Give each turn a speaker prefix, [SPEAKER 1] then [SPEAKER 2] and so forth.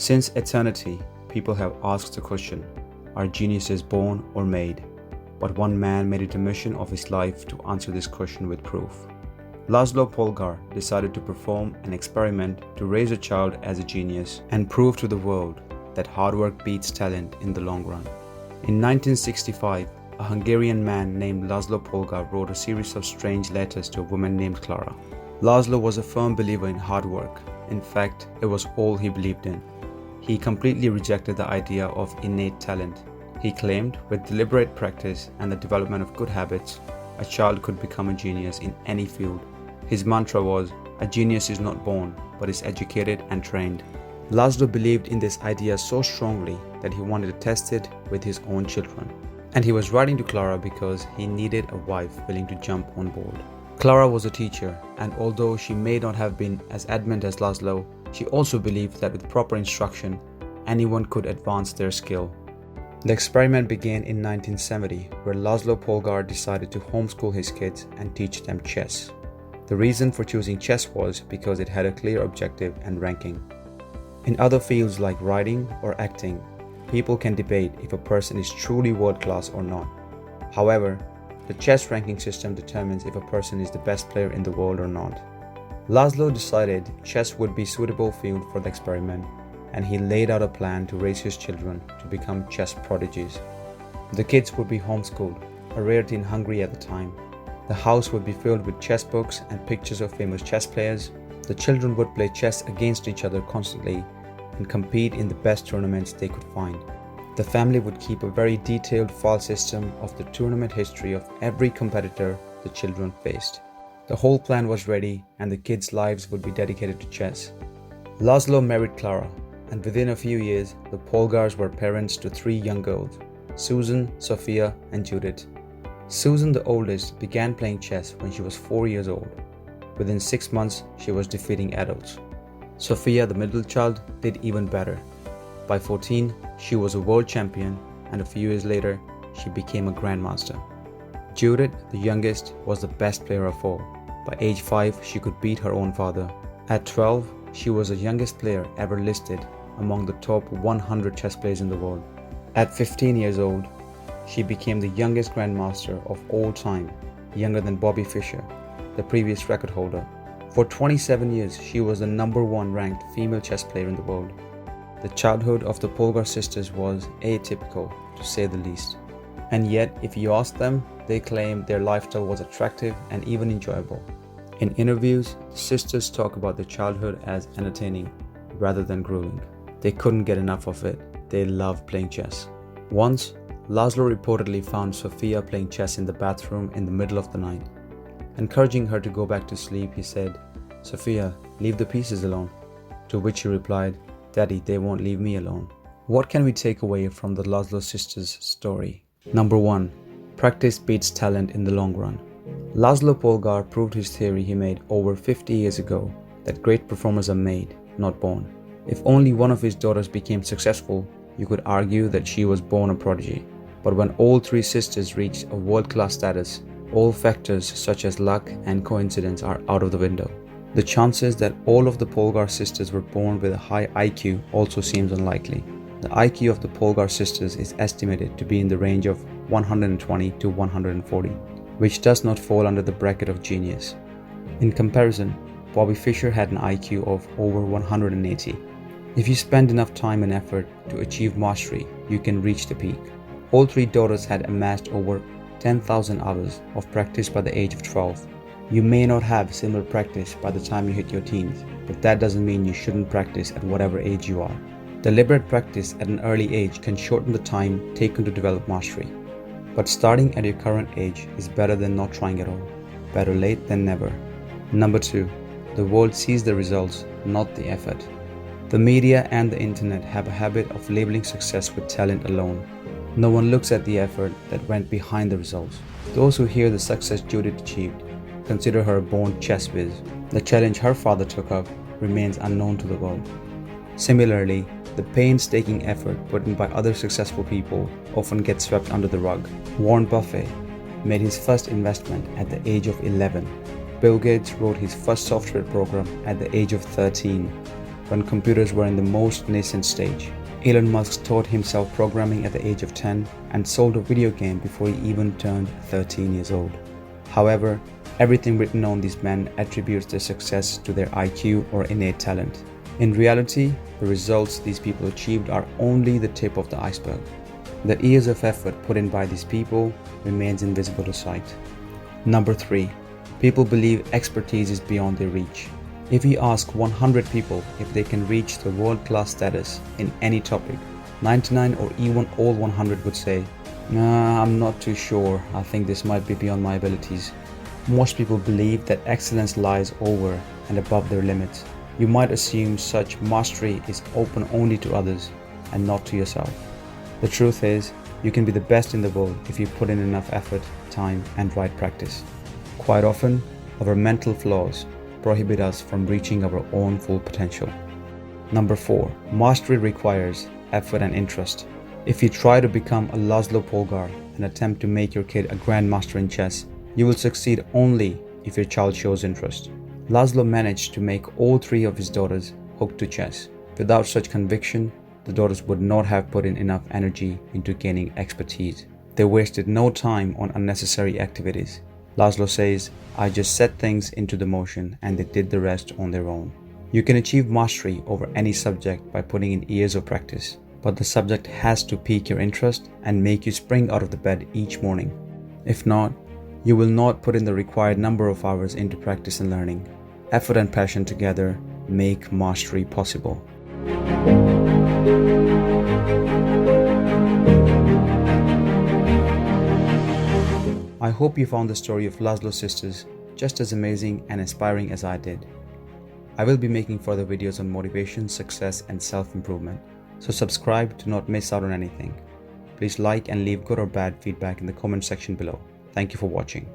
[SPEAKER 1] Since eternity, people have asked the question, are geniuses born or made? But one man made it a mission of his life to answer this question with proof. Laszlo Polgar decided to perform an experiment to raise a child as a genius and prove to the world that hard work beats talent in the long run. In 1965, a Hungarian man named Laszlo Polgar wrote a series of strange letters to a woman named Clara. Laszlo was a firm believer in hard work. In fact, it was all he believed in. He completely rejected the idea of innate talent. He claimed with deliberate practice and the development of good habits, a child could become a genius in any field. His mantra was, a genius is not born, but is educated and trained. Laszlo believed in this idea so strongly that he wanted to test it with his own children. And he was writing to Clara because he needed a wife willing to jump on board. Clara was a teacher, and although she may not have been as adamant as Laszlo, she also believed that with proper instruction, anyone could advance their skill. The experiment began in 1970, where Laszlo Polgar decided to homeschool his kids and teach them chess. The reason for choosing chess was because it had a clear objective and ranking. In other fields like writing or acting, people can debate if a person is truly world-class or not. However, the chess ranking system determines if a person is the best player in the world or not. Laszlo decided chess would be a suitable field for the experiment, and he laid out a plan to raise his children to become chess prodigies. The kids would be homeschooled, a rarity in Hungary at the time. The house would be filled with chess books and pictures of famous chess players. The children would play chess against each other constantly and compete in the best tournaments they could find. The family would keep a very detailed file system of the tournament history of every competitor the children faced. The whole plan was ready, and the kids' lives would be dedicated to chess. Laszlo married Clara, and within a few years, the Polgars were parents to 3 young girls, Susan, Sophia, and Judith. Susan, the oldest, began playing chess when she was 4 years old. Within 6 months, she was defeating adults. Sophia, the middle child, did even better. By 14, she was a world champion, and a few years later, she became a grandmaster. Judith, the youngest, was the best player of all. By age 5, she could beat her own father. At 12, she was the youngest player ever listed among the top 100 chess players in the world. At 15 years old, she became the youngest grandmaster of all time, younger than Bobby Fischer, the previous record holder. For 27 years, she was the #1 ranked female chess player in the world. The childhood of the Polgar sisters was atypical, to say the least. And yet, if you ask them, they claim their lifestyle was attractive and even enjoyable. In interviews, the sisters talk about their childhood as entertaining rather than grueling. They couldn't get enough of it. They loved playing chess. Once, Laszlo reportedly found Sophia playing chess in the bathroom in the middle of the night. Encouraging her to go back to sleep, he said, "Sophia, leave the pieces alone." To which she replied, "Daddy, they won't leave me alone." What can we take away from the Laszlo sisters' story? Number 1. Practice beats talent in the long run. Laszlo Polgar proved his theory he made over 50 years ago, that great performers are made, not born. If only one of his daughters became successful, you could argue that she was born a prodigy. But when all 3 sisters reached a world-class status, all factors such as luck and coincidence are out of the window. The chances that all of the Polgar sisters were born with a high IQ also seems unlikely. The IQ of the Polgar sisters is estimated to be in the range of 120 to 140, which does not fall under the bracket of genius. In comparison, Bobby Fischer had an IQ of over 180. If you spend enough time and effort to achieve mastery, you can reach the peak. All 3 daughters had amassed over 10,000 hours of practice by the age of 12. You may not have similar practice by the time you hit your teens, but that doesn't mean you shouldn't practice at whatever age you are. Deliberate practice at an early age can shorten the time taken to develop mastery. But starting at your current age is better than not trying at all. Better late than never. Number 2. The world sees the results, not the effort. The media and the internet have a habit of labeling success with talent alone. No one looks at the effort that went behind the results. Those who hear the success Judith achieved consider her a born chess whiz. The challenge her father took up remains unknown to the world. Similarly, the painstaking effort put in by other successful people often gets swept under the rug. Warren Buffett made his first investment at the age of 11. Bill Gates wrote his first software program at the age of 13. when computers were in the most nascent stage. Elon Musk taught himself programming at the age of 10 and sold a video game before he even turned 13 years old. However, everything written on these men attributes their success to their IQ or innate talent. In reality, the results these people achieved are only the tip of the iceberg. The years of effort put in by these people remains invisible to sight. Number 3. People believe expertise is beyond their reach. If you ask 100 people if they can reach the world-class status in any topic, 99 or even all 100 would say, "Nah, I'm not too sure. I think this might be beyond my abilities." Most people believe that excellence lies over and above their limits. You might assume such mastery is open only to others and not to yourself. The truth is, you can be the best in the world if you put in enough effort, time, and right practice. Quite often, our mental flaws prohibit us from reaching our own full potential. Number 4. Mastery requires effort and interest. If you try to become a Laszlo Polgar and attempt to make your kid a grandmaster in chess, you will succeed only if your child shows interest. Laszlo managed to make all 3 of his daughters hooked to chess. Without such conviction, the daughters would not have put in enough energy into gaining expertise. They wasted no time on unnecessary activities. Laszlo says, "I just set things into the motion and they did the rest on their own." You can achieve mastery over any subject by putting in years of practice, but the subject has to pique your interest and make you spring out of the bed each morning. If not, you will not put in the required number of hours into practice and learning. Effort and passion together make mastery possible. I hope you found the story of Laszlo's sisters just as amazing and inspiring as I did. I will be making further videos on motivation, success, and self-improvement, so subscribe to not miss out on anything. Please like and leave good or bad feedback in the comment section below. Thank you for watching.